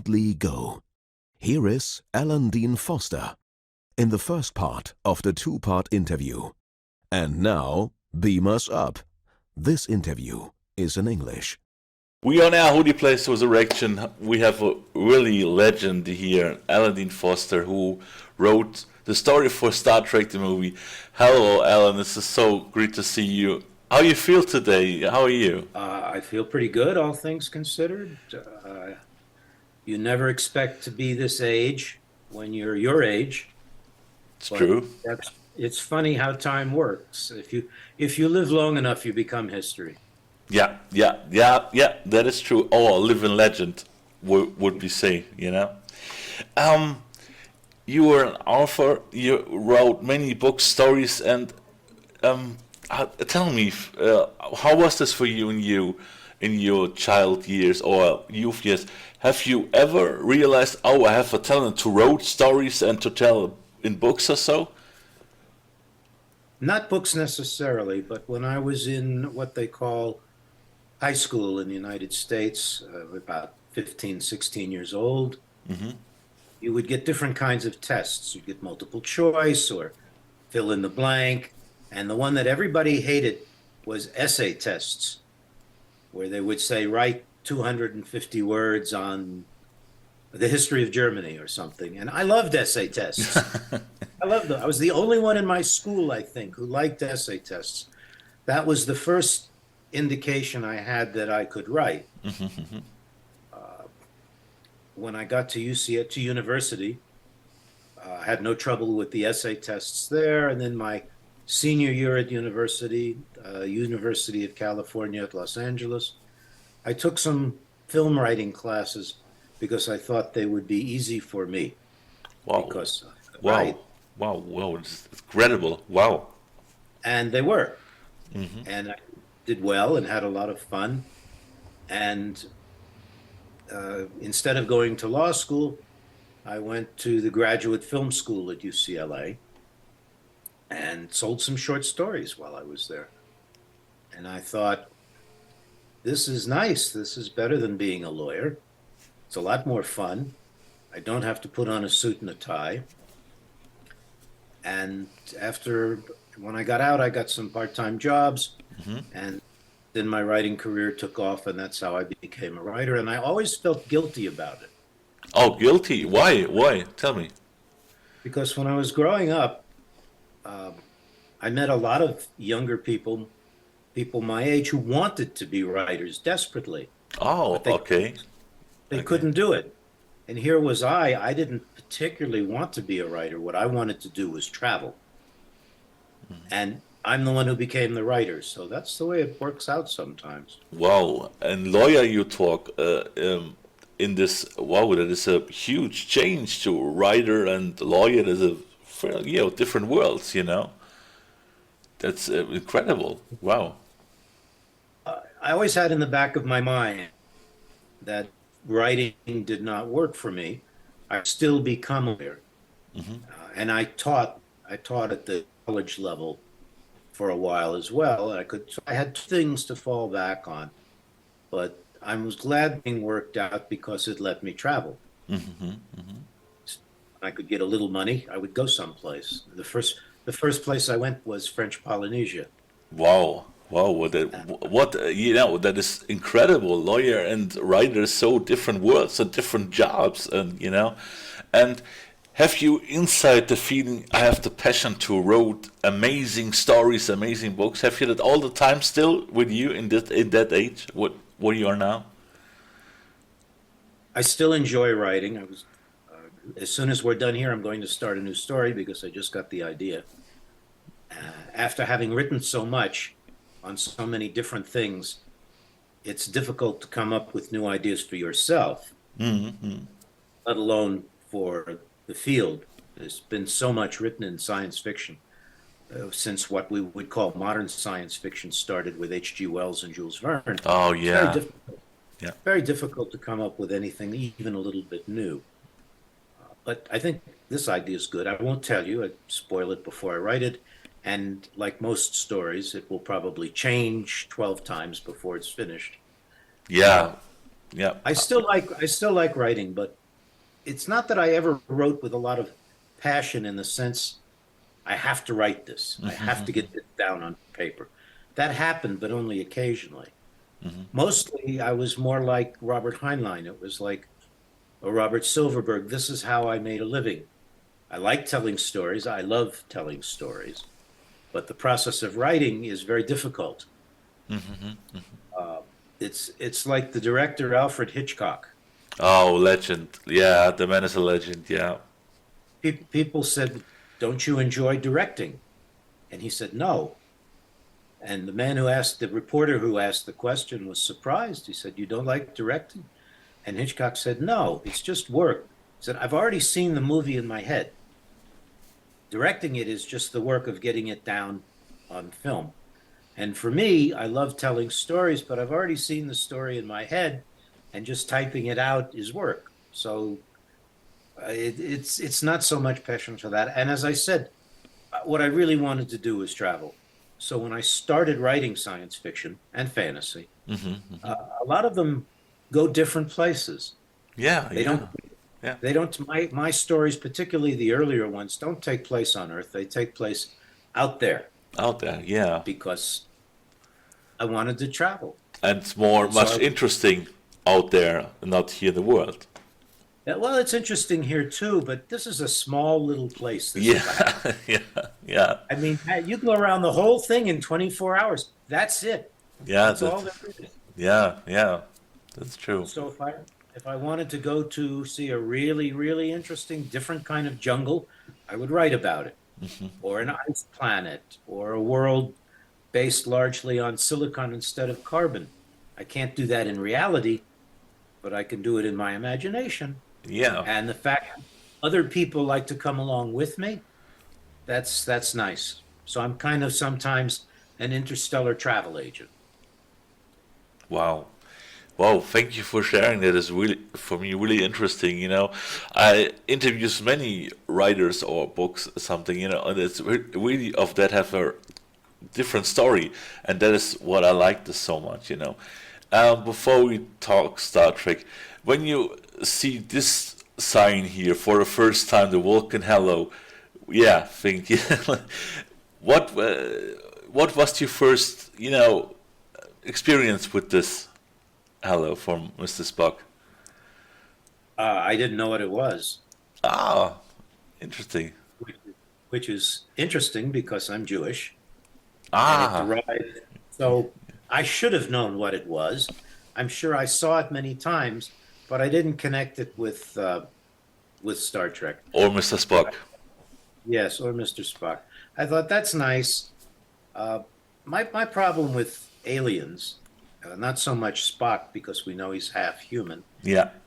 boldly go. Here is Alan Dean Foster in the first part of the two-part interview. And now, beam us up. This interview is in English. We are now Hoodie Plays Resurrection. We have a really legend here, Alan Dean Foster, who wrote the story for Star Trek the movie. Hello, Alan. This is so great to see you. How you feel today? How are you? I feel pretty good, all things considered. You never expect to be this age when you're your age. It's true. It's funny how time works. If you live long enough, you become history. Yeah. That is true. Oh, a living legend, would we say? You know. You were an author. You wrote many books, stories, and tell me, how was this for you in your child years or youth years? Have you ever realized, oh, I have a talent to write stories and to tell in books or so? Not books necessarily, but when I was in what they call high school in the United States, about 15, 16 years old, you would get different kinds of tests. You'd get multiple choice or fill in the blank. And the one that everybody hated was essay tests, where they would say, write 250 words on the history of Germany or something. And I loved essay tests. I loved them. I was the only one in my school, I think, who liked essay tests. That was the first indication I had that I could write. When I got to to university, I had no trouble with the essay tests there. And then my senior year at university, University of California at Los Angeles, I took some film writing classes because I thought they would be easy for me. Wow. Because Wow, it's incredible. Wow. And they were. And I did well and had a lot of fun. And instead of going to law school, I went to the graduate film school at UCLA and sold some short stories while I was there. And I thought, this is nice. This is better than being a lawyer. It's a lot more fun. I don't have to put on a suit and a tie. And when I got out, I got some part-time jobs. And then my writing career took off, and that's how I became a writer. And I always felt guilty about it. Oh, guilty? Why? Tell me. Because when I was growing up, I met a lot of younger people my age who wanted to be writers desperately. Oh, okay. They couldn't do it. And here was I didn't particularly want to be a writer. What I wanted to do was travel. And I'm the one who became the writer. So that's the way it works out sometimes. Wow. And lawyer you talk in this, wow, that is a huge change to writer and lawyer. There's a fairly, different worlds, That's incredible. Wow. I always had in the back of my mind that writing did not work for me. I still become a lawyer. And I taught at the college level for a while as well. I had things to fall back on, but I was glad being worked out because it let me travel. I could get a little money. I would go someplace. The first place I went was French Polynesia. Wow, that is incredible. Lawyer and writer, so different worlds, so different jobs, and and have you inside the feeling, I have the passion to write amazing stories, amazing books? Have you that all the time still with you in that age, what you are now? I still enjoy writing. As soon as we're done here, I'm going to start a new story because I just got the idea. After having written so much on so many different things, it's difficult to come up with new ideas for yourself, let alone for the field. There's been so much written in science fiction since what we would call modern science fiction started with H.G. Wells and Jules Verne. Oh, yeah. Very difficult to come up with anything even a little bit new. But I think this idea is good. I won't tell you. I spoil it before I write it. And like most stories, it will probably change 12 times before it's finished. Yeah. I still like writing, but it's not that I ever wrote with a lot of passion in the sense I have to write this. I have to get this down on paper. That happened, but only occasionally. Mostly, I was more like Robert Heinlein. It was like, or Robert Silverberg. This is how I made a living. I like telling stories. I love telling stories. But the process of writing is very difficult. It's like the director Alfred Hitchcock. Oh, legend. Yeah, the man is a legend. Yeah. People said, "Don't you enjoy directing?" And he said, "No." And the reporter who asked the question was surprised. He said, "You don't like directing?" And Hitchcock said, "No, it's just work." He said, "I've already seen the movie in my head. Directing it is just the work of getting it down on film. And for me, I love telling stories, but I've already seen the story in my head, and just typing it out is work." So it's not so much passion for that. And as I said, what I really wanted to do was travel. So when I started writing science fiction and fantasy, a lot of them go different places. Yeah, They don't. They don't. My stories, particularly the earlier ones, don't take place on Earth. They take place out there out there, yeah. because I wanted to travel. And it's much interesting out there, not here in the world. Well, it's interesting here too, but this is a small little place. Yeah. I mean, you go around the whole thing in 24 hours. That's it. Yeah, that's all there is. Yeah, that's true. So if I wanted to go to see a really, really interesting, different kind of jungle, I would write about it. Or an ice planet, or a world based largely on silicon instead of carbon. I can't do that in reality, but I can do it in my imagination. Yeah. And the fact other people like to come along with me, that's nice. So I'm kind of sometimes an interstellar travel agent. Wow. Wow, thank you for sharing that. It's really, for me, really interesting. I interview many writers or books, something, and it's really of that have a different story, and that is what I like this so much. Before we talk Star Trek, when you see this sign here for the first time, the Vulcan Hello, yeah, think what was your first experience with this hello from Mr. Spock? I didn't know what it was. Ah, interesting. Which is interesting because I'm Jewish. Ah. So I should have known what it was. I'm sure I saw it many times, but I didn't connect it with Star Trek. Or Mr. Spock. Yes, or Mr. Spock. I thought that's nice. My problem with aliens, not so much Spock because we know he's half human,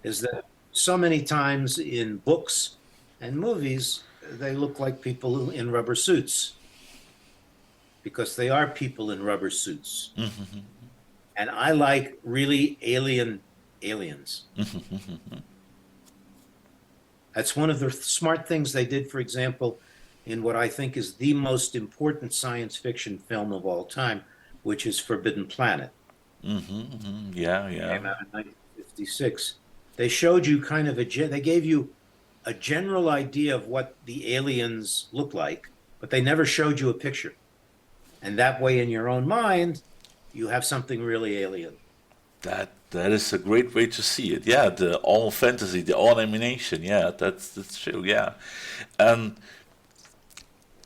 is that so many times in books and movies, they look like people in rubber suits because they are people in rubber suits. And I like really aliens. That's one of the smart things they did, for example, in what I think is the most important science fiction film of all time, which is Forbidden Planet. Yeah. Came out in 1956. They showed you kind of they gave you a general idea of what the aliens look like, but they never showed you a picture. And that way, in your own mind, you have something really alien. That is a great way to see it. Yeah, the all fantasy, the all animation. Yeah, that's true. Yeah, and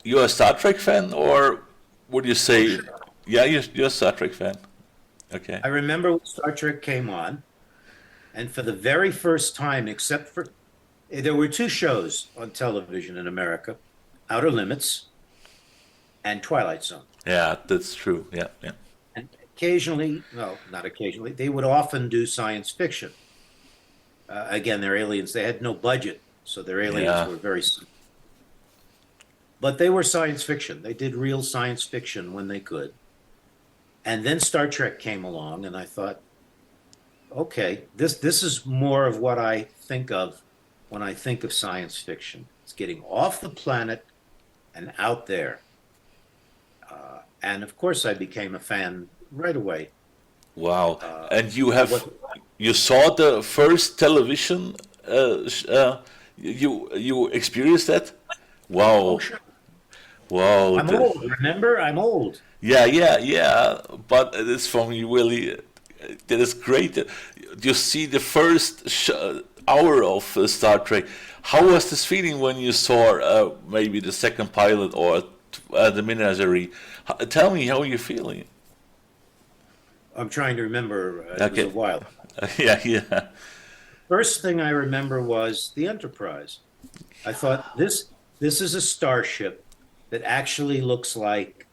you're a Star Trek fan, or would you say? Yeah, you're a Star Trek fan. Okay. I remember when Star Trek came on, and for the very first time, except for there were two shows on television in America, Outer Limits and Twilight Zone. Yeah, that's true. Yeah. And occasionally, no, not occasionally, they would often do science fiction. Again, they're aliens. They had no budget, so their aliens were very simple. But they were science fiction. They did real science fiction when they could. And then Star Trek came along, and I thought, okay, this is more of what I think of when I think of science fiction. It's getting off the planet and out there. And of course, I became a fan right away. Wow! And you saw the first television you experienced that? Wow, Oh, sure. wow. I'm old. Remember, I'm old. Yeah, yeah, yeah. But it is for me really, that is great. You see the first hour of Star Trek. How was this feeling when you saw maybe the second pilot or the menagerie? Tell me how you're feeling. I'm trying to remember. It was a Okay. while. Yeah, yeah. First thing I remember was the Enterprise. I thought this is a starship that actually looks like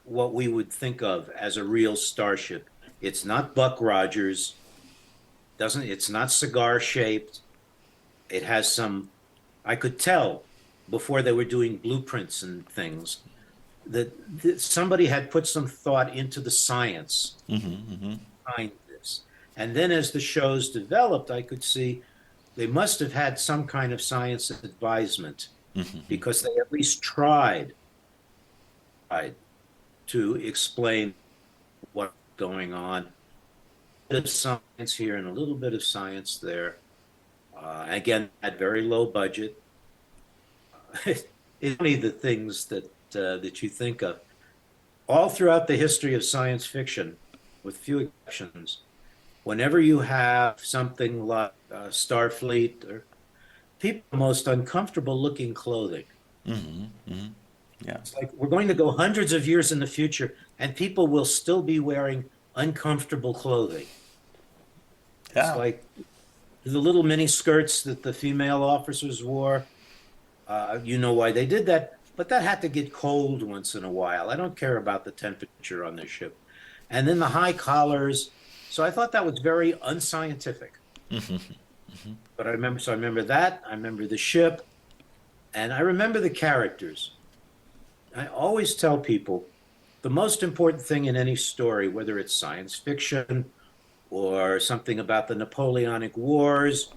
what we would think of as a real starship. It's not Buck Rogers, doesn't it's not cigar shaped. It has some I could tell before they were doing blueprints and things that somebody had put some thought into the science behind this. And then as the shows developed, I could see they must have had some kind of science advisement because they at least tried to explain what's going on. A bit of science here and a little bit of science there. Again, at very low budget. It's only the things that you think of. All throughout the history of science fiction, with few exceptions, whenever you have something like Starfleet or people most uncomfortable looking clothing. Yeah. It's like we're going to go hundreds of years in the future and people will still be wearing uncomfortable clothing. Yeah. It's like the little mini skirts that the female officers wore. You know why they did that, but that had to get cold once in a while. I don't care about the temperature on this ship. And then the high collars. So I thought that was very unscientific. But I remember that. I remember the ship. And I remember the characters. I always tell people the most important thing in any story, whether it's science fiction or something about the Napoleonic Wars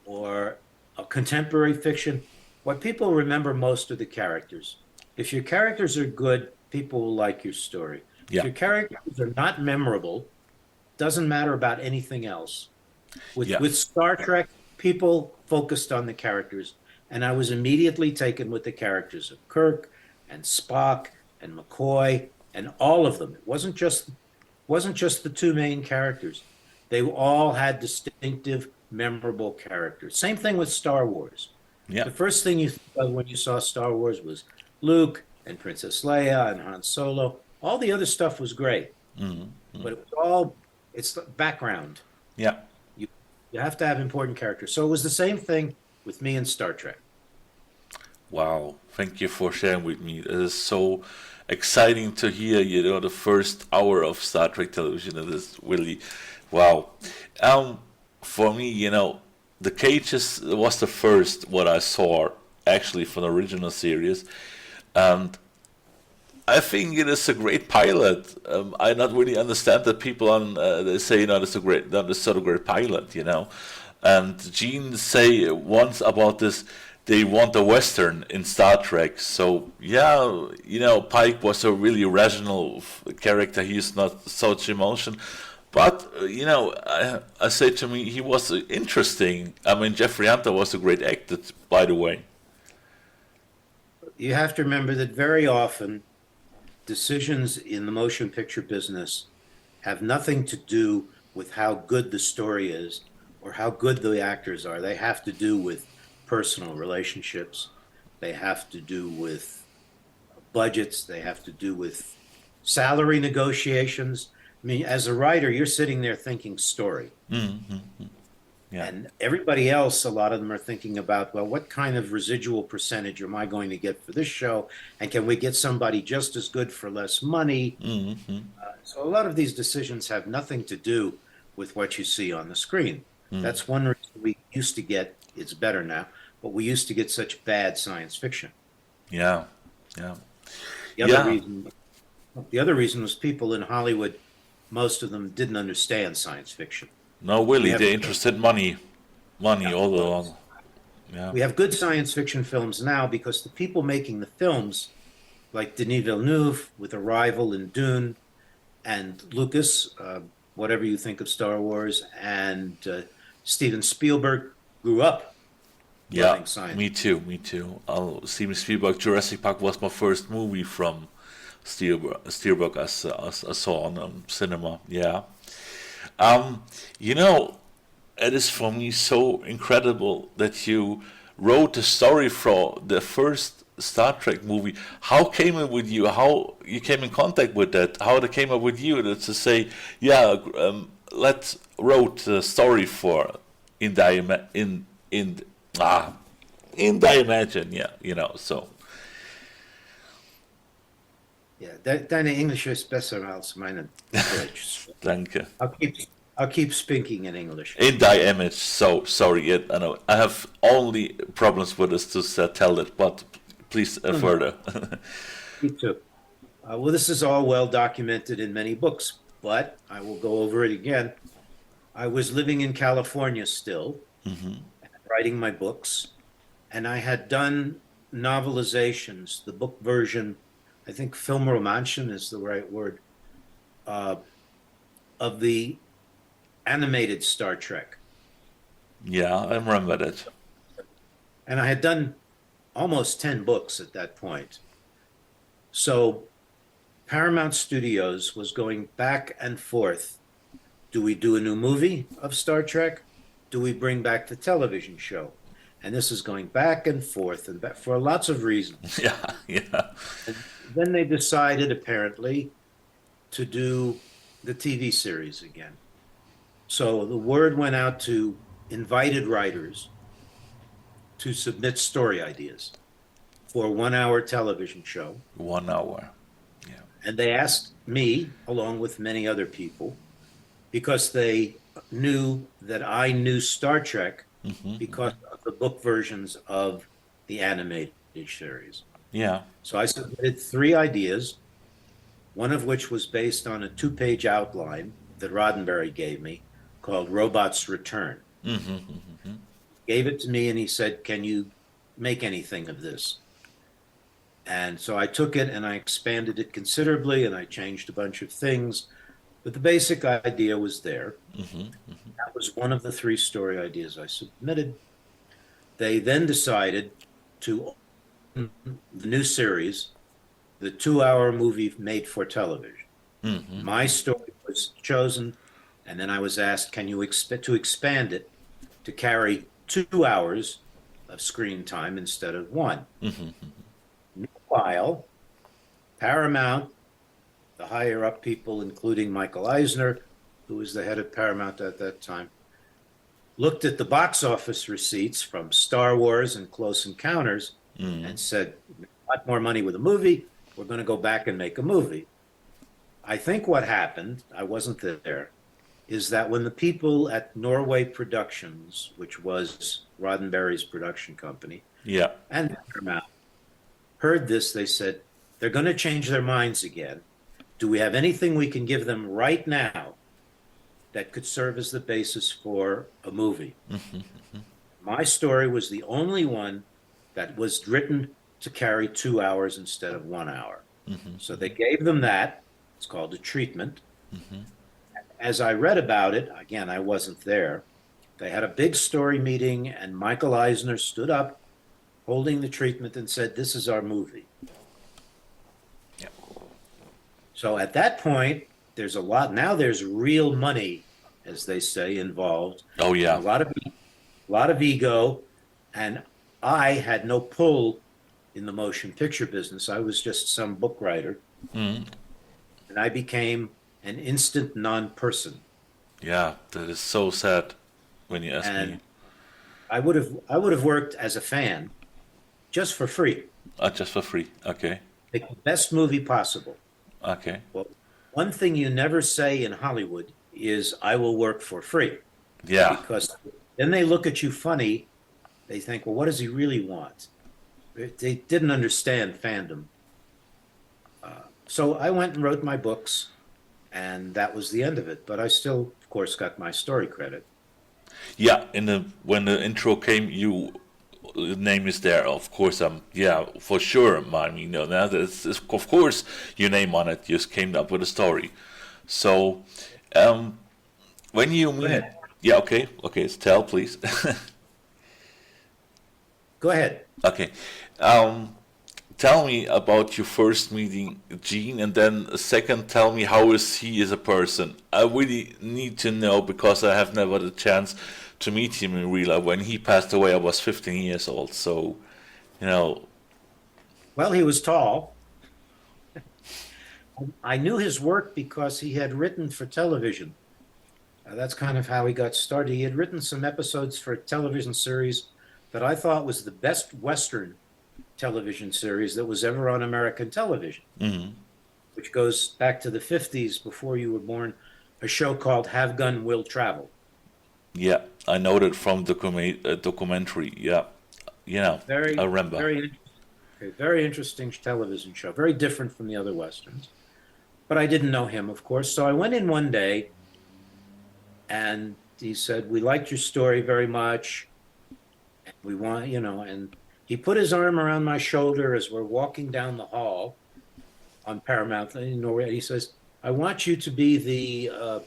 or a contemporary fiction, what people remember most are the characters. If your characters are good, people will like your story. Yeah. If your characters are not memorable, doesn't matter about anything else. With Star Trek, people focused on the characters, and I was immediately taken with the characters of Kirk and Spock and McCoy and all of them. It wasn't just the two main characters. They all had distinctive, memorable characters. Same thing with Star Wars. Yeah. The first thing you thought when you saw Star Wars was Luke and Princess Leia and Han Solo. All the other stuff was great, but it's the background. Yeah. You have to have important characters. So it was the same thing with me and Star Trek. Wow, thank you for sharing with me. It is so exciting to hear, the first hour of Star Trek television. It is really, wow. For me, The Cages was the first what I saw actually from the original series, and I think it is a great pilot. I not really understand that people they say that is sort of great pilot, And Gene say once about this, they want a Western in Star Trek. So yeah, Pike was a really rational character. He's not such emotion. But, I say to me, he was interesting. I mean, Jeffrey Hunter was a great actor, by the way. You have to remember that very often decisions in the motion picture business have nothing to do with how good the story is or how good the actors are. They have to do with personal relationships. They have to do with budgets. They have to do with salary negotiations. I mean, as a writer, you're sitting there thinking story. Yeah. And everybody else, a lot of them are thinking about, well, what kind of residual percentage am I going to get for this show? And can we get somebody just as good for less money? So a lot of these decisions have nothing to do with what you see on the screen. That's one reason we used to get, it's better now, but we used to get such bad science fiction. Yeah. The other reason was people in Hollywood, most of them didn't understand science fiction. No, really, they're interested in money all along. Yeah. We have good science fiction films now because the people making the films, like Denis Villeneuve with Arrival and Dune, and Lucas, whatever you think of Star Wars, and Steven Spielberg, grew up Yeah, loving science. me too. Steven Spielberg, Jurassic Park was my first movie from Spielberg I saw on cinema. Yeah. You know, it is for me so incredible that you wrote the story for the first Star Trek movie. How came it with you? How you came in contact with that? How it came up with you to say, yeah, let's wrote the story for in the in Imagine, yeah, so. Ja, deine Englisch ist besser als meine Deutsch. Danke. I'll keep speaking in English. In thy image, so sorry, I know I have only problems with this to tell it, but please further. Me too. Well, this is all well documented in many books, but I will go over it again. I was living in California still, writing my books, and I had done novelizations, the book version, I think Filmromanchen is the right word, of the animated Star Trek. Yeah, I remember that. And I had done almost 10 books at that point. So Paramount Studios was going back and forth. Do we do a new movie of Star Trek? Do we bring back the television show? And this is going back and forth and back for lots of reasons. Yeah. And then they decided, apparently, to do the TV series again. So the word went out to invited writers to submit story ideas for a 1-hour television show. 1 hour. Yeah. And they asked me, along with many other people, because they knew that I knew Star Trek because of the book versions of the animated series. Yeah. So I submitted 3 ideas, one of which was based on a 2-page outline that Roddenberry gave me called Robots Return. Gave it to me and he said, can you make anything of this? And so I took it and I expanded it considerably and I changed a bunch of things, but the basic idea was there. That was one of the 3 story ideas I submitted. They then decided to open the new series, the 2-hour movie made for television. My story was chosen, and then I was asked, can you expand it to carry 2 hours of screen time instead of 1? Meanwhile, Paramount, the higher up people, including Michael Eisner, who was the head of Paramount at that time, looked at the box office receipts from Star Wars and Close Encounters and said, a lot more money with a movie, we're going to go back and make a movie. I think what happened, I wasn't there, is that when the people at Norway Productions, which was Roddenberry's production company, and Paramount, heard this, they said, they're going to change their minds again. Do we have anything we can give them right now that could serve as the basis for a movie? My story was the only one that was written to carry 2 hours instead of 1 hour. So they gave them that. It's called a treatment. As I read about it, again, I wasn't there. They had a big story meeting and Michael Eisner stood up holding the treatment and said, this is our movie. So at that point, there's a lot, now there's real money, as they say, involved. Oh, yeah. A lot of ego, and I had no pull in the motion picture business. I was just some book writer. And I became an instant non-person. Yeah, that is so sad when you ask me. I would have worked as a fan just for free. Just for free, okay. Make the best movie possible. Okay. Well, one thing you never say in Hollywood is, I will work for free. Yeah. Because then they look at you funny. They think, well, what does he really want? They didn't understand fandom. So I went and wrote my books, and that was the end of it. But I still, of course, got my story credit. Yeah, when the intro came, the name is there, of course. Yeah, for sure. I mean, now it's, of course, your name on it. Just came up with a story. So, when you mean, yeah, okay, Teil, please. Go ahead. Okay. Tell me about your first meeting Gene, and then second, tell me how is he as a person. I really need to know because I have never the chance to meet him in real life. When he passed away, I was 15 years old. So, you know, Well, he was tall. I knew his work because he had written for television. That's kind of how he got started. He had written some episodes for a television series that I thought was the best Western television series that was ever on American television, which goes back to the 50s before you were born, a show called Have Gun Will Travel. yeah, I know that from documentary. Yeah, Very, I remember. very interesting television show, very different from the other Westerns. But I didn't know him, of course. So I went in one day and he said, "We liked your story very much. We want, and he put his arm around my shoulder as we're walking down the hall on Paramount. He says, "I want you to be the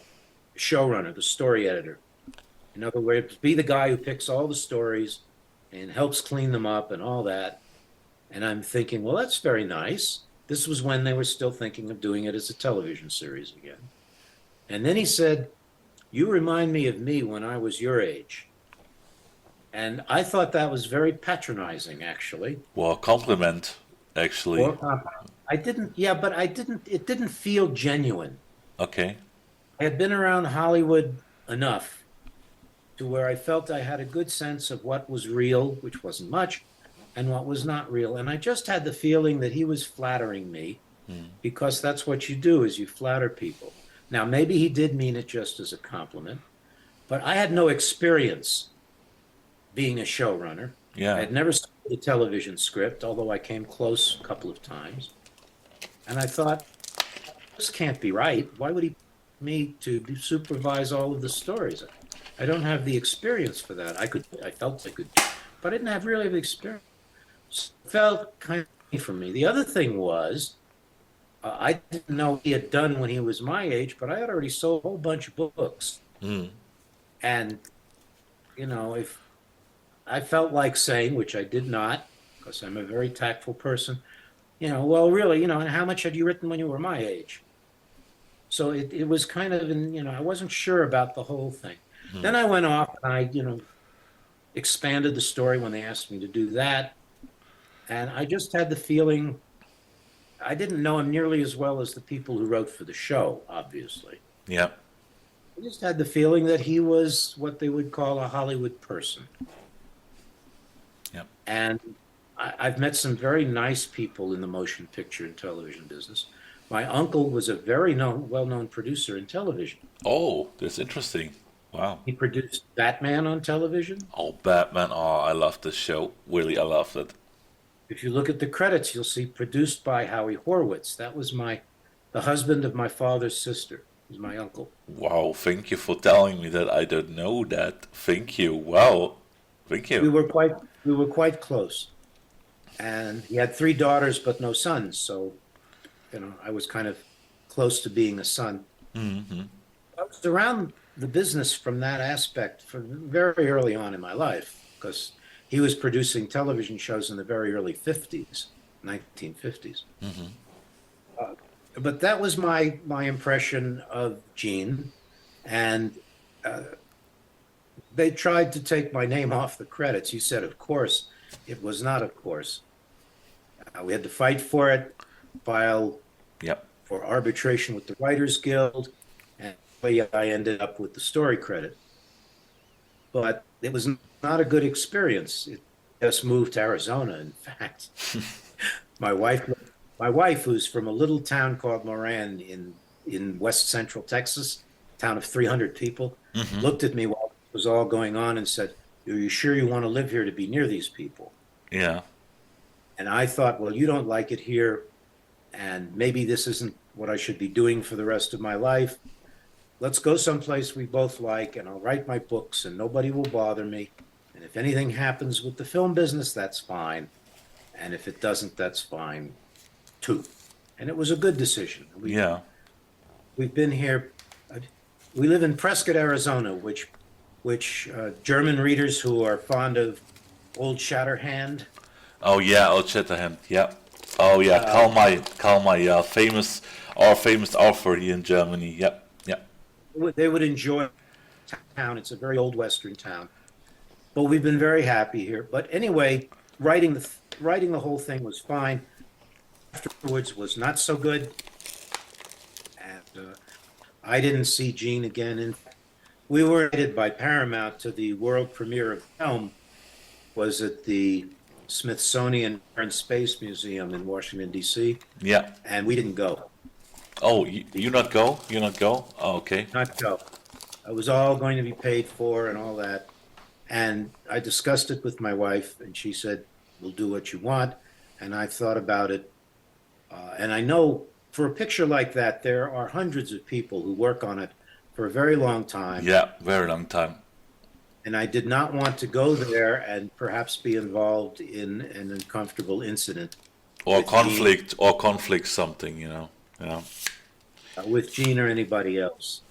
showrunner, the story editor. In other words, be the guy who picks all the stories and helps clean them up and all that." And I'm thinking, well, that's very nice. This was when they were still thinking of doing it as a television series again. And then he said, "You remind me of me when I was your age." And I thought that was very patronizing, actually. Well, a compliment, actually. I didn't, yeah, but it didn't feel genuine. Okay. I had been around Hollywood enough to where I felt I had a good sense of what was real, which wasn't much, and what was not real. And I just had the feeling that he was flattering me because that's what you do, is you flatter people. Now, maybe he did mean it just as a compliment, but I had no experience being a showrunner. Yeah. I had never seen a television script, although I came close a couple of times. And I thought, this can't be right. Why would he want me to supervise all of the stories? I don't have the experience for that. I felt I could, but I didn't have really the experience. So it felt kind of for me. The other thing was, I didn't know what he had done when he was my age, but I had already sold a whole bunch of books. And, if I felt like saying, which I did not, because I'm a very tactful person, well, really, and how much had you written when you were my age? So it was kind of, I wasn't sure about the whole thing. Then I went off and I, expanded the story when they asked me to do that. And I just had the feeling, I didn't know him nearly as well as the people who wrote for the show, obviously. Yeah. I just had the feeling that he was what they would call a Hollywood person. Yeah. And I've met some very nice people in the motion picture and television business. My uncle was a very well-known producer in television. Oh, that's interesting. Wow. He produced Batman on television. Oh, Batman. Oh, I love this show. Really, I love it. If you look at the credits, you'll see produced by Howie Horowitz. That was the husband of my father's sister. He was my uncle. Wow, thank you for telling me that. I don't know that. Thank you. Wow. Thank you. We were quite close. And he had 3 daughters but no sons, so I was kind of close to being a son. I was around the business from that aspect from very early on in my life, because he was producing television shows in the very early 50s, 1950s. But that was my impression of Gene, and they tried to take my name off the credits. You said, of course. It was not, of course. We had to fight for it, file for arbitration with the Writers Guild, and I ended up with the story credit. But it was not a good experience. It just moved to Arizona, in fact. My wife, who's from a little town called Moran in west central Texas, town of 300 people, looked at me while it was all going on and said, "Are you sure you want to live here to be near these people?" Yeah. And I thought, well, you don't like it here, and maybe this isn't what I should be doing for the rest of my life. Let's go someplace we both like, and I'll write my books, and nobody will bother me. And if anything happens with the film business, that's fine. And if it doesn't, that's fine, too. And it was a good decision. We've been here. We live in Prescott, Arizona, which German readers who are fond of Old Shatterhand. Oh yeah, Old Shatterhand. Yeah. Oh yeah, Karl May. Yeah, famous author here in Germany. Yeah, yeah. They would enjoy town. It's a very old Western town, but we've been very happy here. But anyway, writing the whole thing was fine. Afterwards was not so good, and I didn't see Gene again. And we were invited by Paramount to the world premiere of film. Was at the Smithsonian Air and Space Museum in Washington D.C. Yeah. And we didn't go. Oh, you not go? You not go? Oh, okay. Not go. It was all going to be paid for and all that. And I discussed it with my wife, and she said, "We'll do what you want." And I thought about it. And I know for a picture like that, there are hundreds of people who work on it for a very long time. Yeah, very long time. And I did not want to go there and perhaps be involved in an uncomfortable incident. Or conflict something, you know. Yeah. With Gene or anybody else.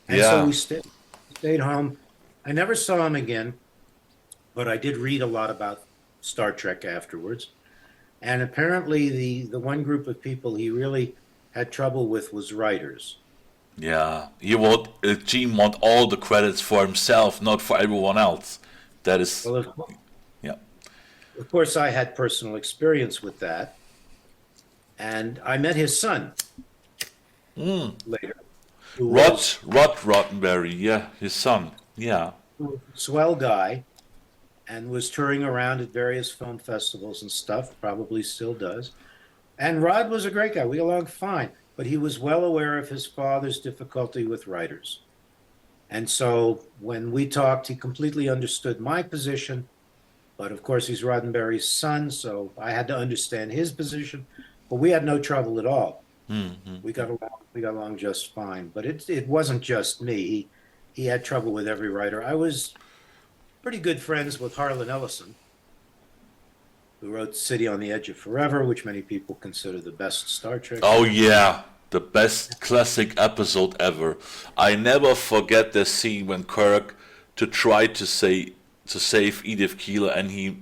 And Yeah. so we stayed home. I never saw him again, but I did read a lot about Star Trek afterwards. And apparently the one group of people he really had trouble with was writers. Yeah, Gene want all the credits for himself, not for everyone else. That is, Well, yeah. of course, I had personal experience with that. And I met his son later. Who was Rod Roddenberry, yeah, his son, yeah. a swell guy and was touring around at various film festivals and stuff, probably still does. And Rod was a great guy. We got along fine. But he was well aware of his father's difficulty with writers. And so when we talked, he completely understood my position. But of course, he's Roddenberry's son, so I had to understand his position. But we had no trouble at all. Mm-hmm. We got along just fine. But it wasn't just me. He had trouble with every writer. I was pretty good friends with Harlan Ellison, who wrote City on the Edge of Forever, which many people consider the best Star Trek. Oh yeah, the best classic episode ever. I never forget the scene when Kirk to try to save Edith Keeler, and he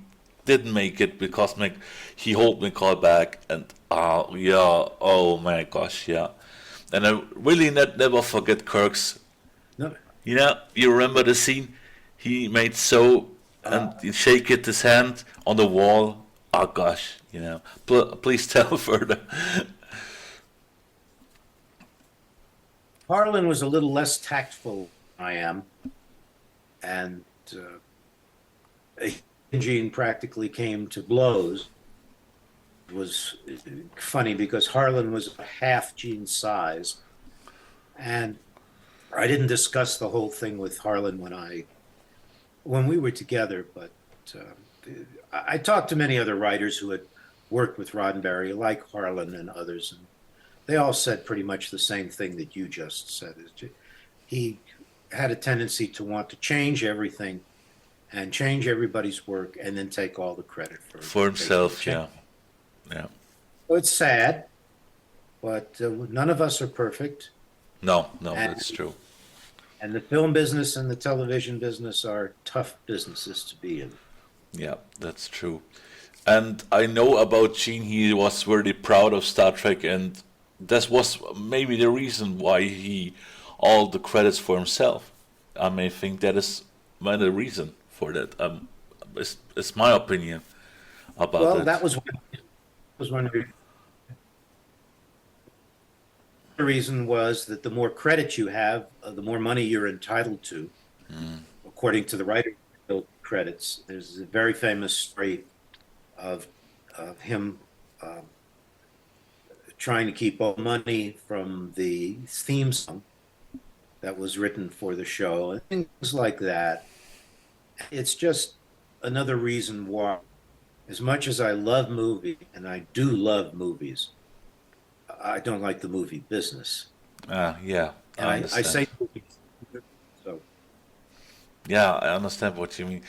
didn't make it because he hold McCall back, and yeah, oh my gosh, yeah. And I really never forget Kirk's. No. You know, you remember the scene? He made and he shake it his hand on the wall. Oh gosh, you know. Please tell further. Harlan was a little less tactful than I am, and Gene practically came to blows. It was funny because Harlan was half Gene's size, and I didn't discuss the whole thing with Harlan when we were together, but I talked to many other writers who had worked with Roddenberry, like Harlan and others, and they all said pretty much the same thing that you just said. He had a tendency to want to change everything and change everybody's work and then take all the credit for himself. Yeah. So it's sad, but none of us are perfect. No, that's true. And the film business and the television business are tough businesses to be in. Yeah, that's true. And I know about Gene, he was really proud of Star Trek, and that was maybe the reason why he all the credits for himself. I may think that is the reason for that. It's my opinion about that. Well, that was one reason. The reason was that the more credit you have, the more money you're entitled to, according to the Writers Guild credits. There's a very famous story of him trying to keep all money from the theme song that was written for the show and things like that. It's just another reason why, as much as I love movies, and I do love movies, I don't like the movie business. Yeah, and I say movies. So. Yeah, I understand what you mean.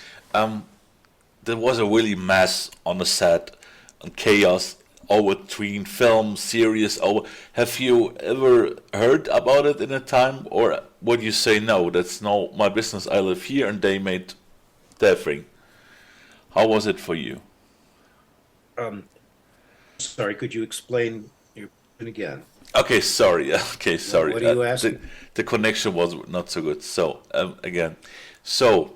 There was a really mess on the set and chaos over between film, series. Have you ever heard about it in a time, or would you say no? That's not my business. I live here, and they made their thing. How was it for you? Sorry, could you explain your question again? Okay, sorry. Okay, sorry. What are you asking? The connection was not so good. So again, so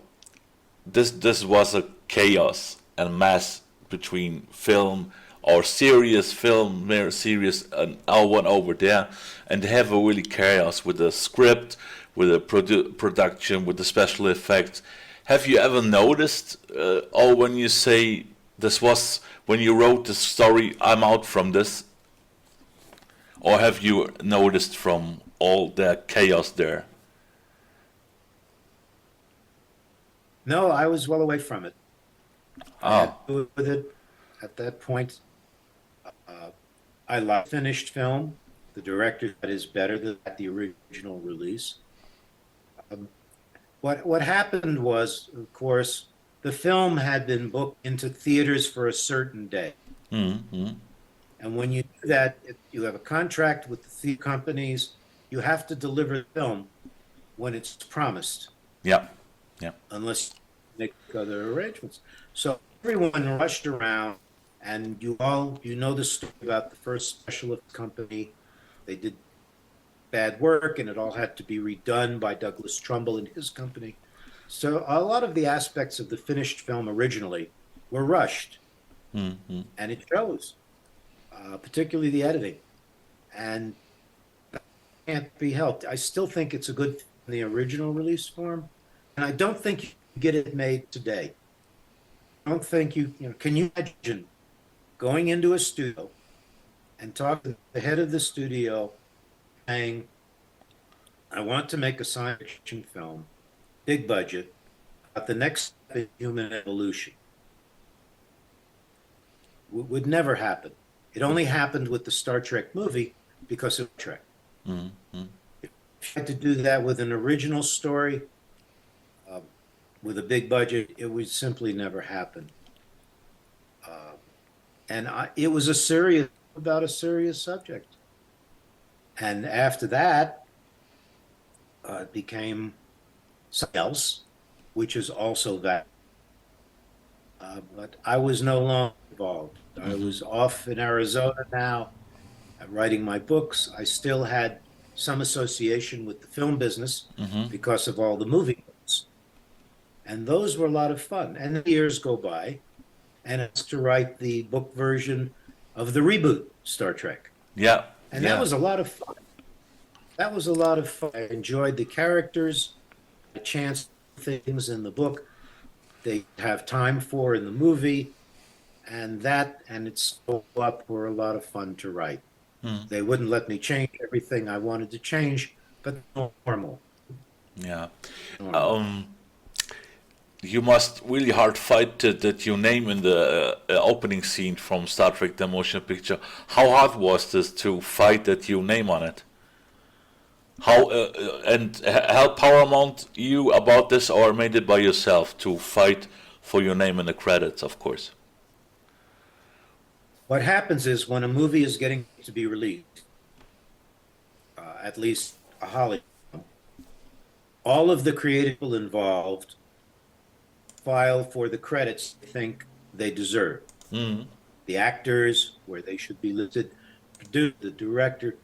this was a chaos and mess between film or serious film, mere serious, and our one over there, and they have a really chaos with the script, with the production, with the special effects. Have you ever noticed, or when you say this was when you wrote the story, I'm out from this, or have you noticed from all the chaos there? No, I was well away from it. I had to do with it at that point. I like finished film. The director that is better than the original release. What happened was, of course, the film had been booked into theaters for a certain day. Mm-hmm. And when you do that, you have a contract with the theater companies. You have to deliver the film when it's promised. Yeah, yeah. Unless you make other arrangements. So everyone rushed around, and you know the story about the first special effects company. They did bad work, and it all had to be redone by Douglas Trumbull and his company. So a lot of the aspects of the finished film originally were rushed, Mm-hmm. and it shows, particularly the editing, and that can't be helped. I still think it's a good in the original release form, and I don't think you can get it made today. I don't think you know. Can you imagine going into a studio and talking to the head of the studio saying, I want to make a science fiction film, big budget, about the next step in human evolution? Would never happen. It only happened with the Star Trek movie because of Trek. Mm-hmm. If you had to do that with an original story, with a big budget, it would simply never happen. It was about a serious subject. And after that, it became something else, which is also that. But I was no longer involved. I was off in Arizona now, writing my books. I still had some association with the film business because of all the movie books. And those were a lot of fun. And the years go by, and it's to write the book version of the reboot Star Trek. Yeah. And that was a lot of fun. That was a lot of fun. I enjoyed the characters, a chance things in the book they have time for in the movie, and it's up were a lot of fun to write. They wouldn't let me change everything I wanted to change, but normal. Yeah. Normal. You must really hard fight that your name in the opening scene from Star Trek: The Motion Picture. How hard was this to fight that your name on it? How and help Paramount you about this, or made it by yourself to fight for your name in the credits, of course? What happens is when a movie is getting to be released, at least a Hollywood, all of the creative people involved file for the credits they think they deserve. The actors, where they should be listed, the director,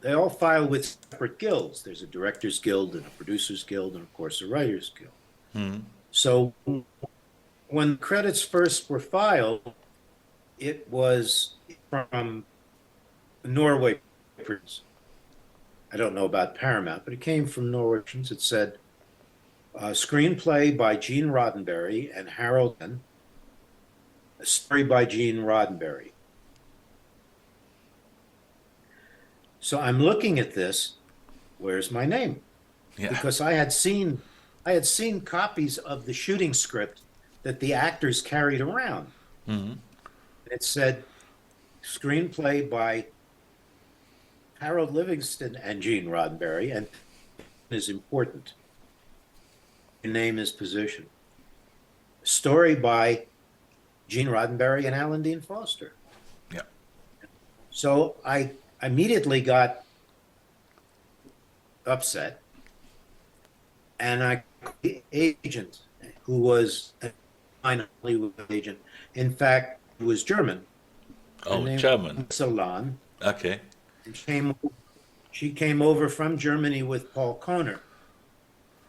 they all file with separate guilds. There's a director's guild and a producer's guild and, of course, a writer's guild. So when the credits first were filed, it was from Norway. I don't know about Paramount, but it came from Norwegians. It said, screenplay by Gene Roddenberry and Harold, a story by Gene Roddenberry. So I'm looking at this. Where's my name? Yeah. Because I had seen copies of the shooting script that the actors carried around. It said, screenplay by Harold Livingston and Gene Roddenberry, and is important. Your name is position. Story by Gene Roddenberry and Alan Dean Foster. Yeah. So I immediately got upset, and I called the agent who was Hollywood agent. In fact, he was German. Oh, Her name German. was Solan. Okay. And she came over from Germany with Paul Kohner,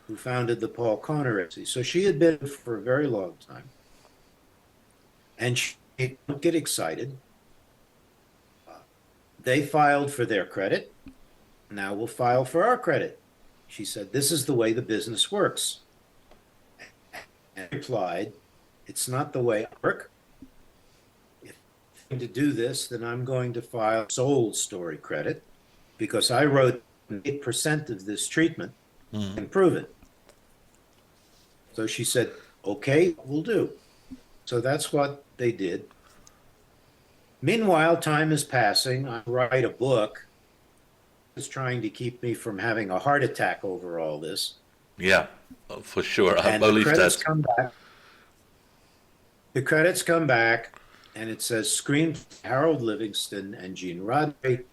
who founded the Paul Kohner Agency. So she had been for a very long time. And she didn't get excited. They filed for their credit. Now we'll file for our credit. She said, this is the way the business works. And I replied, it's not the way I work. If I'm going to do this, then I'm going to file sole story credit because I wrote 8% of this treatment and prove it. So she said, okay, we'll do. So that's what they did. Meanwhile, time is passing. I write a book. It's trying to keep me from having a heart attack over all this. Yeah, for sure. I And believe the credits that. come back. The credits come back, and it says screen Harold Livingston and Gene Roddenberry,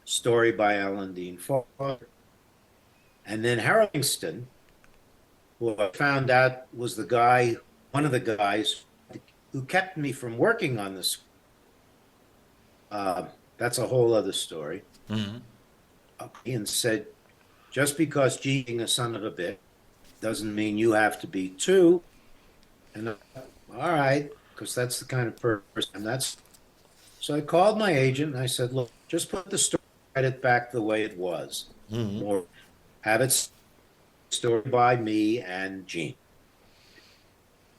story by Alan Dean Foster. And then Harold Livingston, who I found out was the guy, one of the guys who kept me from working on this. That's a whole other story. And said, just because Gene being a son of a bitch doesn't mean you have to be too. And all right, because that's the kind of person. And that's so I called my agent and I said, look, just put the story credit back the way it was, or have it story by me and Gene.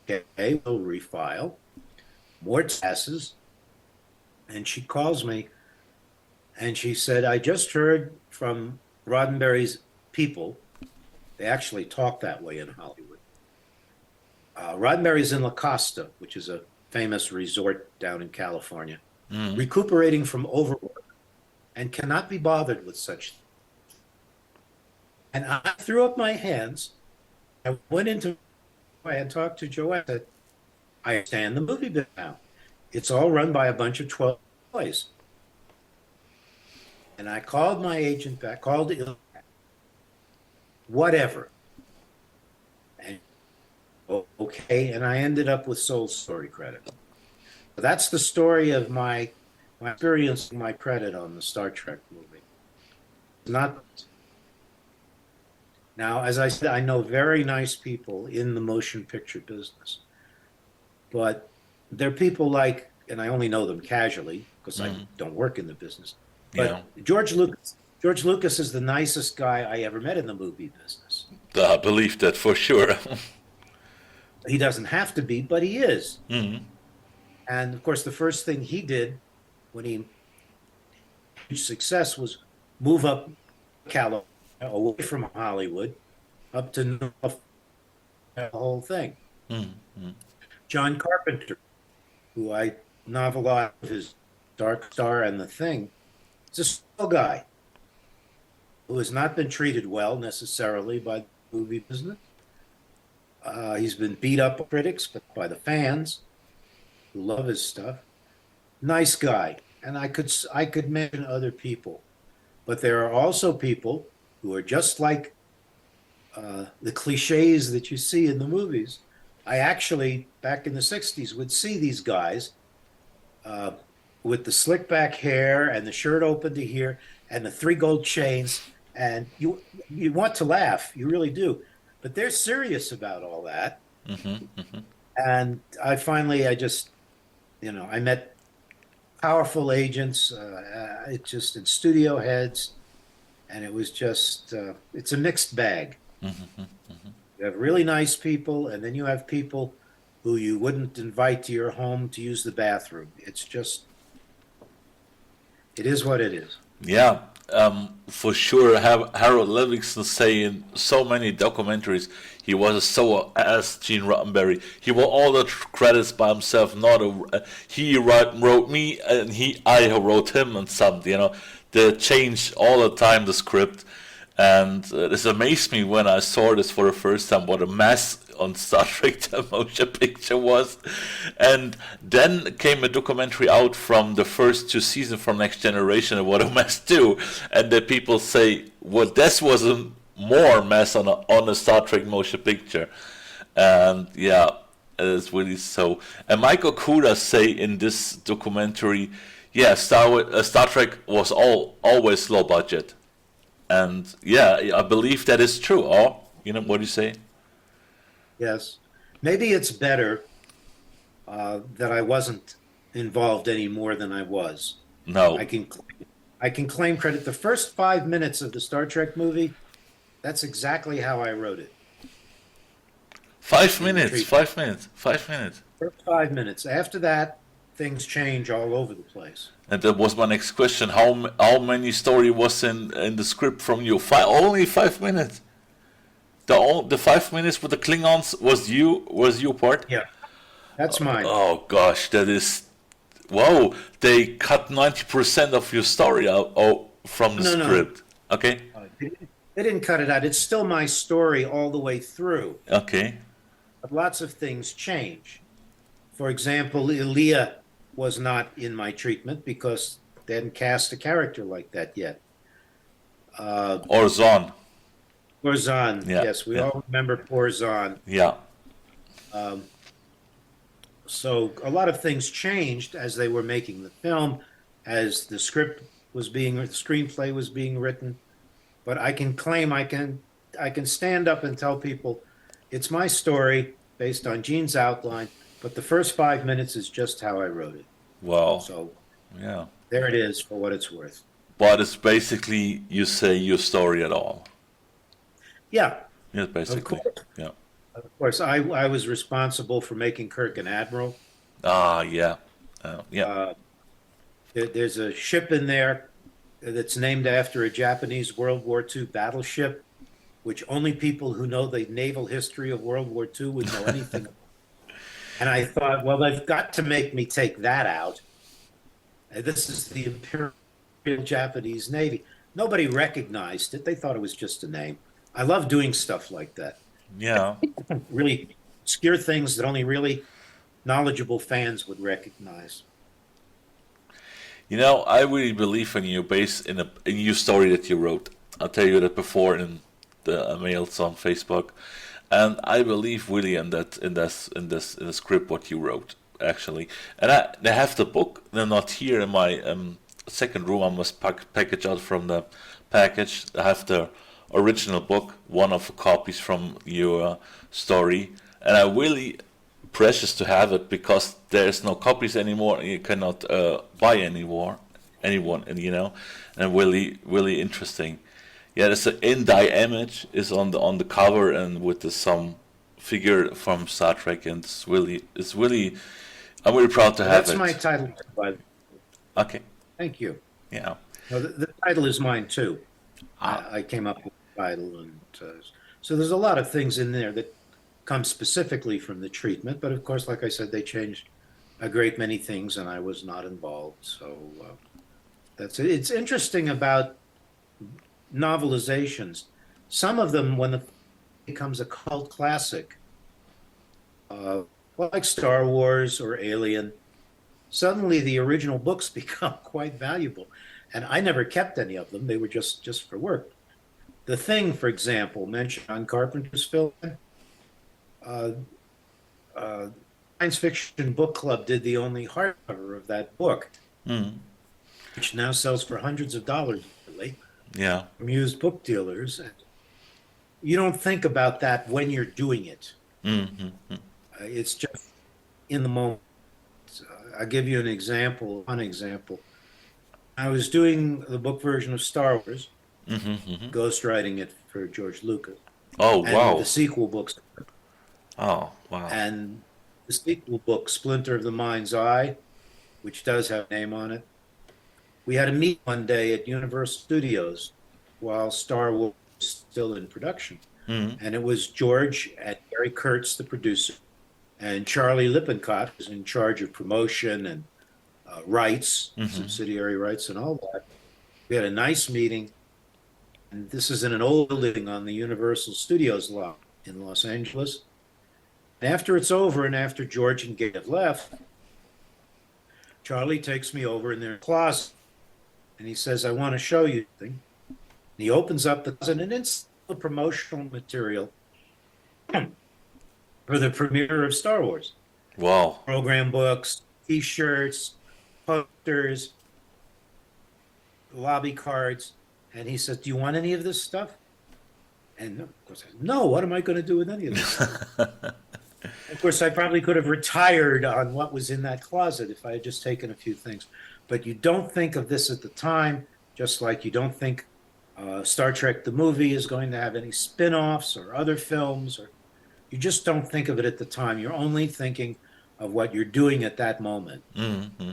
Okay, we'll refile. More passes, and she calls me. And she said, I just heard from Roddenberry's people. They actually talk that way in Hollywood. Roddenberry's in La Costa, which is a famous resort down in California, recuperating from overwork and cannot be bothered with such. And I threw up my hands. I went into, I had talked to Joanne, said, I understand the movie bit now. It's all run by a bunch of 12 boys. And I called my agent back, called whatever. And okay, and I ended up with sole story credit. So that's the story of my experience, my credit on the Star Trek movie. Not now, as I said, I know very nice people in the motion picture business, but they're people like, and I only know them casually because I don't work in the business. But George Lucas is the nicest guy I ever met in the movie business. I believe that for sure. He doesn't have to be, but he is. And of course, the first thing he did when he huge success was move up California, away from Hollywood, up to the whole thing. John Carpenter, who I novelized his Dark Star and The Thing, is a small guy who has not been treated well necessarily by the movie business. He's been beat up by critics, but by the fans who love his stuff. Nice guy, and I could mention other people, but there are also people who are just like the cliches that you see in the movies. I actually, back in the 60s, would see these guys with the slick back hair and the shirt open to here and the 3 gold chains, and you want to laugh, you really do, but they're serious about all that. And I just, I met powerful agents, and studio heads, and it was just, it's a mixed bag. You have really nice people, and then you have people who you wouldn't invite to your home to use the bathroom. It's just, it is what it is. Yeah, for sure. Harold Livingston say in so many documentaries he was so as Gene Roddenberry. He wrote all the credits by himself. He wrote me, and I wrote him, and some. They changed all the time the script, and this amazed me when I saw this for the first time. What a mess on Star Trek the motion picture was. And then came a documentary out from the first 2 seasons from Next Generation, and what a mess too. And the people say, well, this was a more mess on a Star Trek motion picture. And yeah, It's really so. And Michael Okuda say in this documentary, yeah, Star Trek was always low budget, and yeah, I believe that is true. Or what do you say? Yes. Maybe it's better that I wasn't involved any more than I was. No. I can claim credit. The first 5 minutes of the Star Trek movie, that's exactly how I wrote it. 5 minutes. 5 minutes. 5 minutes. First 5 minutes. After that, things change all over the place. And that was my next question. How many story was in the script from you? Only 5 minutes. The 5 minutes with the Klingons was your part? Yeah, that's mine. Oh gosh, that is wow. They cut 90% of your story out from the script. No. Okay. They didn't cut it out. It's still my story all the way through. Okay. But lots of things change. For example, Ilya was not in my treatment because they hadn't cast a character like that yet. Or Zahn. Porzan, yes, we all remember Porzan. Yeah. So a lot of things changed as they were making the film, as the screenplay was being written. But I can claim I can stand up and tell people it's my story based on Gene's outline, but the first 5 minutes is just how I wrote it. Wow. So yeah, there it is for what it's worth. But it's basically you say your story at all. Yeah. Yes, basically. Of course, I was responsible for making Kirk an admiral. Yeah. There's a ship in there that's named after a Japanese World War II battleship, which only people who know the naval history of World War II would know anything about. And I thought, well, they've got to make me take that out. This is the Imperial Japanese Navy. Nobody recognized it. They thought it was just a name. I love doing stuff like that. Yeah. Really obscure things that only really knowledgeable fans would recognize. I really believe in you based in your story that you wrote. I'll tell you that before in the mails on Facebook, and I believe really in the script what you wrote actually. And they have the book. They're not here in my second room. I must package out from the package. I have the original book, one of the copies from your story, and I really precious to have it because there's no copies anymore. You cannot buy anyone, and really interesting. Yeah, there's an in-dye image is on the cover and with some figure from Star Trek, and it's really I'm really proud to have it. That's my title. Okay. Thank you. Yeah. No, the title is mine too. I came up with the title, and so there's a lot of things in there that come specifically from the treatment. But of course, like I said, they changed a great many things, and I was not involved. So that's it. It's interesting about novelizations. Some of them, when it becomes a cult classic, like Star Wars or Alien, suddenly the original books become quite valuable. And I never kept any of them. They were just for work. The Thing, for example, mentioned on Carpenter's film. Science Fiction Book Club did the only hardcover of that book, which now sells for hundreds of dollars from used book dealers. You don't think about that when you're doing it. It's just in the moment. I'll give you an example. One example. I was doing the book version of Star Wars, ghostwriting it for George Lucas. Oh, wow. The sequel books. Oh, wow. And the sequel book, Splinter of the Mind's Eye, which does have a name on it. We had a meet one day at Universal Studios while Star Wars was still in production. And it was George and Gary Kurtz, the producer, and Charlie Lippincott, who's in charge of promotion and rights, subsidiary rights and all that. We had a nice meeting. And this is in an old building on the Universal Studios lot in Los Angeles. And after it's over and after George and Gabe have left, Charlie takes me over in their closet and he says, I want to show you something. And he opens up the closet and it's the promotional material for the premiere of Star Wars. Wow. Program books, T-shirts, posters, lobby cards. And he says, "Do you want any of this stuff?" And of course, no, what am I going to do with any of this? Of course, I probably could have retired on what was in that closet if I had just taken a few things. But you don't think of this at the time, just like you don't think Star Trek the movie is going to have any spin-offs or other films, or you just don't think of it at the time. You're only thinking of what you're doing at that moment. Mm-hmm.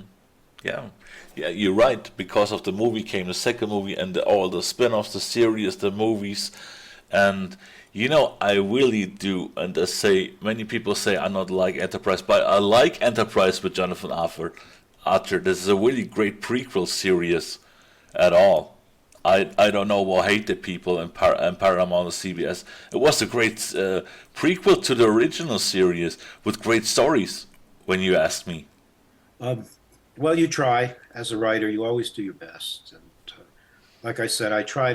Yeah, yeah, you're right. Because of the movie came the second movie and all the spin-offs, the series, the movies, and you know, I really do. And I say many people say I not like Enterprise, but I like Enterprise with Jonathan Arthur. This is a really great prequel series, at all. I don't know what hate the people in Paramount or CBS. It was a great prequel to the original series with great stories. When you ask me. Well, you try as a writer. You always do your best, and like I said, I try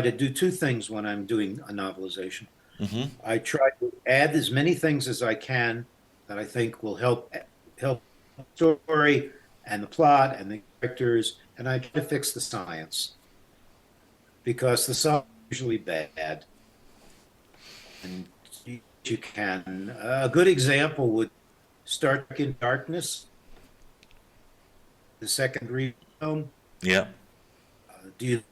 to do two things when I'm doing a novelization. Mm-hmm. I try to add as many things as I can that I think will help the story and the plot and the characters, and I try to fix the science because the science is usually bad. And you can. A good example would Star Trek in Darkness, the second film. Yeah. Do you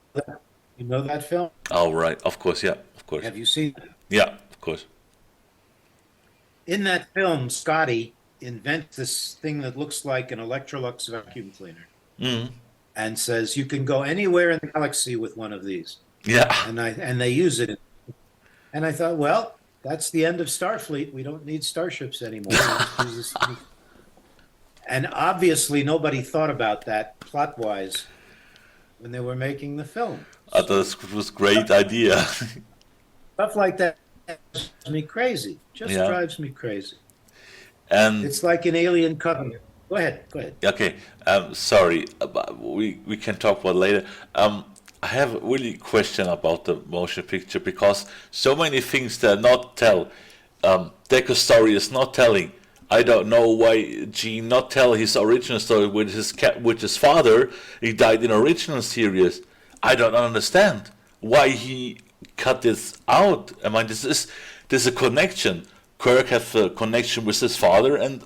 know that film? Oh, right. Of course, yeah. Of course. Have you seen it? Yeah, of course. In that film, Scotty invents this thing that looks like an Electrolux vacuum cleaner, and says you can go anywhere in the galaxy with one of these. Yeah. And they use it. And I thought, well, that's the end of Starfleet. We don't need starships anymore. And obviously, nobody thought about that plot-wise when they were making the film. I thought it was a great idea. Stuff like that drives me crazy. Just drives me crazy. And it's like an Alien Covenant. Go ahead. Okay. Sorry. We can talk about later. I have a really question about the motion picture because so many things that not tell. Decker's story is not telling. I don't know why Gene not tell his original story with his father. He died in original series. I don't understand why he cut this out. I mean, there's a connection. Kirk has a connection with his father, and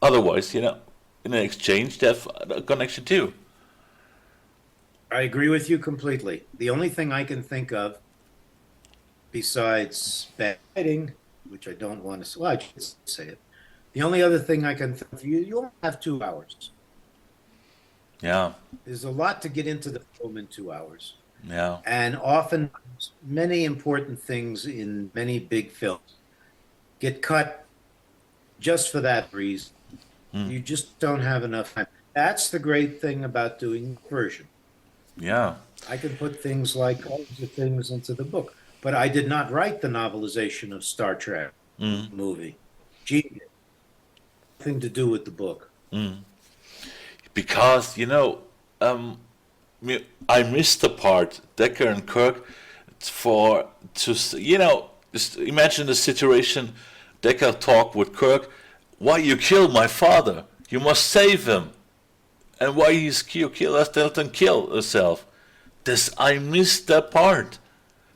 otherwise, you know, in an exchange, they have a connection too. I agree with you completely. The only thing I can think of, besides bad writing, which I don't want to, well, I should say it. The only other thing I can think of, you only have 2 hours. Yeah. There's a lot to get into the film in 2 hours. Yeah. And often, many important things in many big films get cut just for that reason. You just don't have enough time. That's the great thing about doing version. Yeah. I can put things like all the things into the book, but I did not write the novelization of Star Trek movie. Jingle. Nothing to do with the book. Because, you know, I missed the part, Decker and Kirk, you know, just imagine the situation, Decker talk with Kirk, why you killed my father? You must save him. And why he's kill us, Delton kill herself. I missed that part.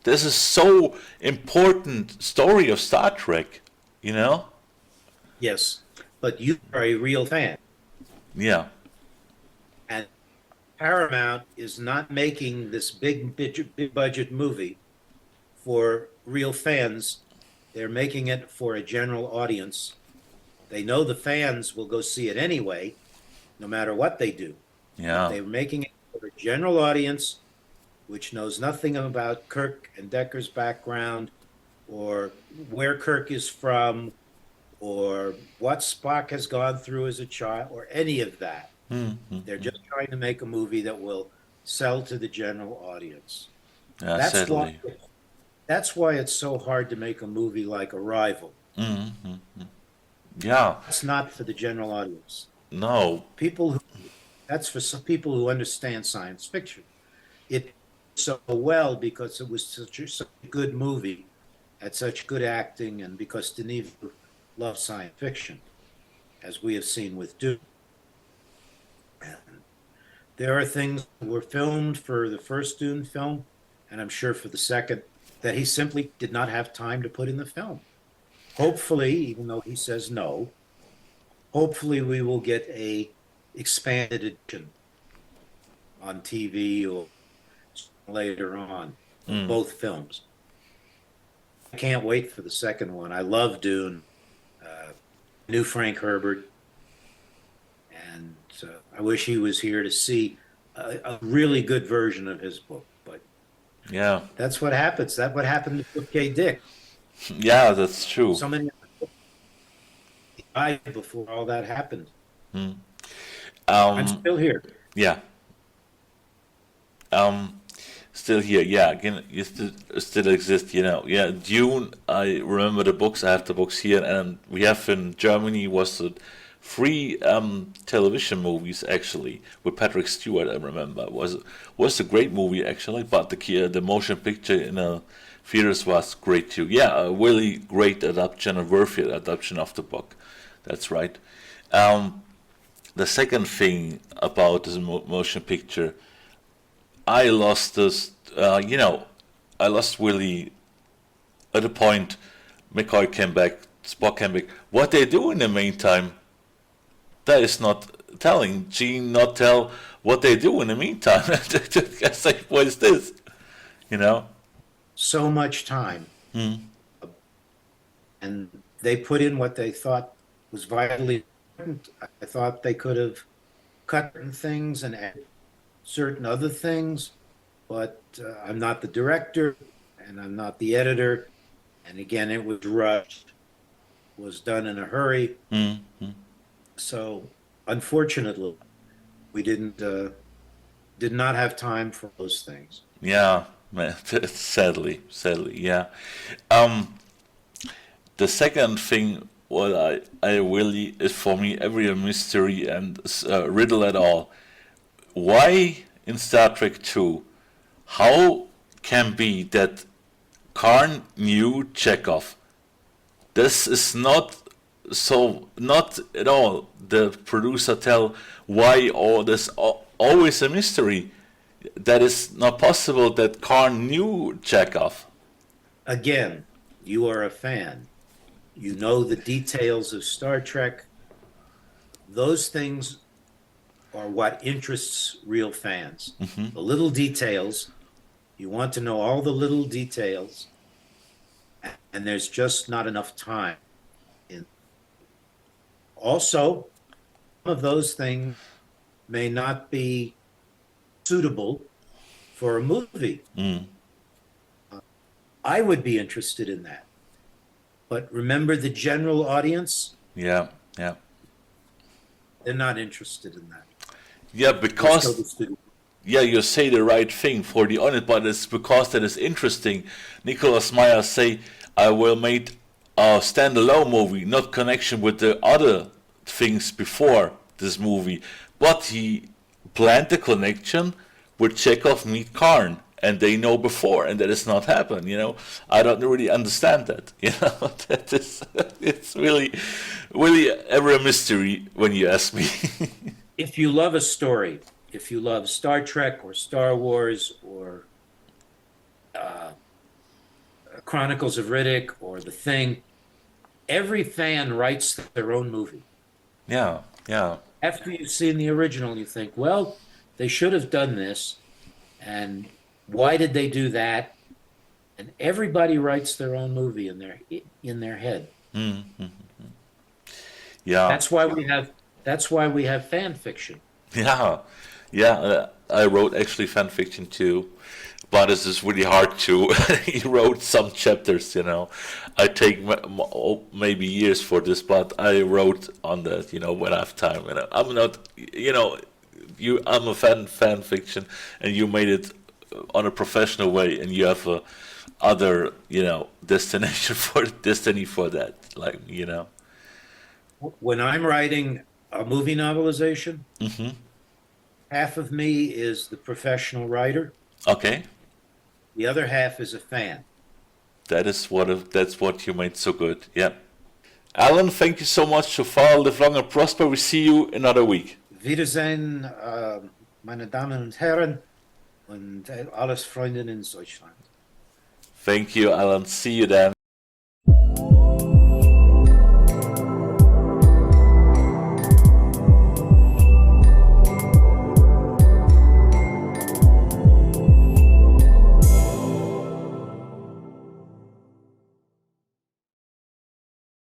This is so important story of Star Trek, you know? Yes, but you are a real fan. Yeah. And Paramount is not making this big budget movie for real fans. They're making it for a general audience. They know the fans will go see it anyway, no matter what they do. Yeah. They're making it for a general audience, which knows nothing about Kirk and Decker's background, or where Kirk is from, or what Spock has gone through as a child, or any of that. They're just trying to make a movie that will sell to the general audience. That's why it's so hard to make a movie like Arrival. Yeah. It's not for the general audience. No. That's for some people who understand science fiction. It so well because it was such a good movie, had such good acting, and because Denis love science fiction, as we have seen with Dune. And there are things that were filmed for the first Dune film, and I'm sure for the second, that he simply did not have time to put in the film. Hopefully, even though he says no, hopefully we will get a expanded edition on TV or later on, both films. I can't wait for the second one. I love Dune. Knew Frank Herbert, and I wish he was here to see a really good version of his book. But Yeah. that's what happens. That's what happened to Philip K. Dick. Yeah, that's true. So many died before all that happened. I'm still here. Yeah. Still here. Yeah. Again, you still exist. Yeah. Dune. I remember the books. I have the books here, and we have in Germany was the free television movies actually with Patrick Stewart. I remember was a great movie actually, but the motion picture in a theaters was great too. Yeah, a really great adaptation, a worthy adaptation of the book. That's right. The second thing about this motion picture, I lost this. I lost Willie at a point. McCoy came back. Spock came back. What they do in the meantime, that is not telling. Gene not tell what they do in the meantime. I say, what is this? So much time. And they put in what they thought was vitally important. I thought they could have cut certain things and added certain other things, but I'm not the director and I'm not the editor. And again, it was rushed, was done in a hurry. So unfortunately, we did not have time for those things. Yeah, man, sadly, yeah. The second thing, what I really is for me every mystery and riddle at all. Why in Star Trek 2, how can be that Khan knew Chekhov? This is not at all. The producer tell why all this always a mystery. That is not possible that Khan knew Chekhov. Again, you are a fan. You know the details of Star Trek. Those things are what interests real fans. The little details. You want to know all the little details, and there's just not enough time. Also, some of those things may not be suitable for a movie. I would be interested in that. But remember the general audience? Yeah. They're not interested in that. Yeah, because you say the right thing for the audience, but it's because that is interesting. Nicholas Meyer say, I will make a standalone movie, not connection with the other things before this movie. But he planned the connection with Chekhov meet Karn, and they know before, and that has not happened. I don't really understand that. That is, it's really ever a mystery when you ask me. If you love a story, if you love Star Trek or Star Wars or Chronicles of Riddick or The Thing, every fan writes their own movie. Yeah. After you've seen the original, you think, well, they should have done this, and why did they do that? And everybody writes their own movie in their head. Yeah. That's why we have fan fiction. Yeah. I wrote actually fan fiction too, but it's just really hard to. He wrote some chapters. I take maybe years for this, but I wrote on that. When I have time. I'm not. I'm a fan fiction, and you made it on a professional way, and you have other destiny for that. When I'm writing a movie novelization, half of me is the professional writer. Okay. The other half is a fan. That's what you made so good. Yeah. Alan, thank you so much. So far, live long and prosper. We see you another week. Wiedersehen, meine Damen und Herren und alles Freundinnen in Deutschland. Thank you, Alan. See you then.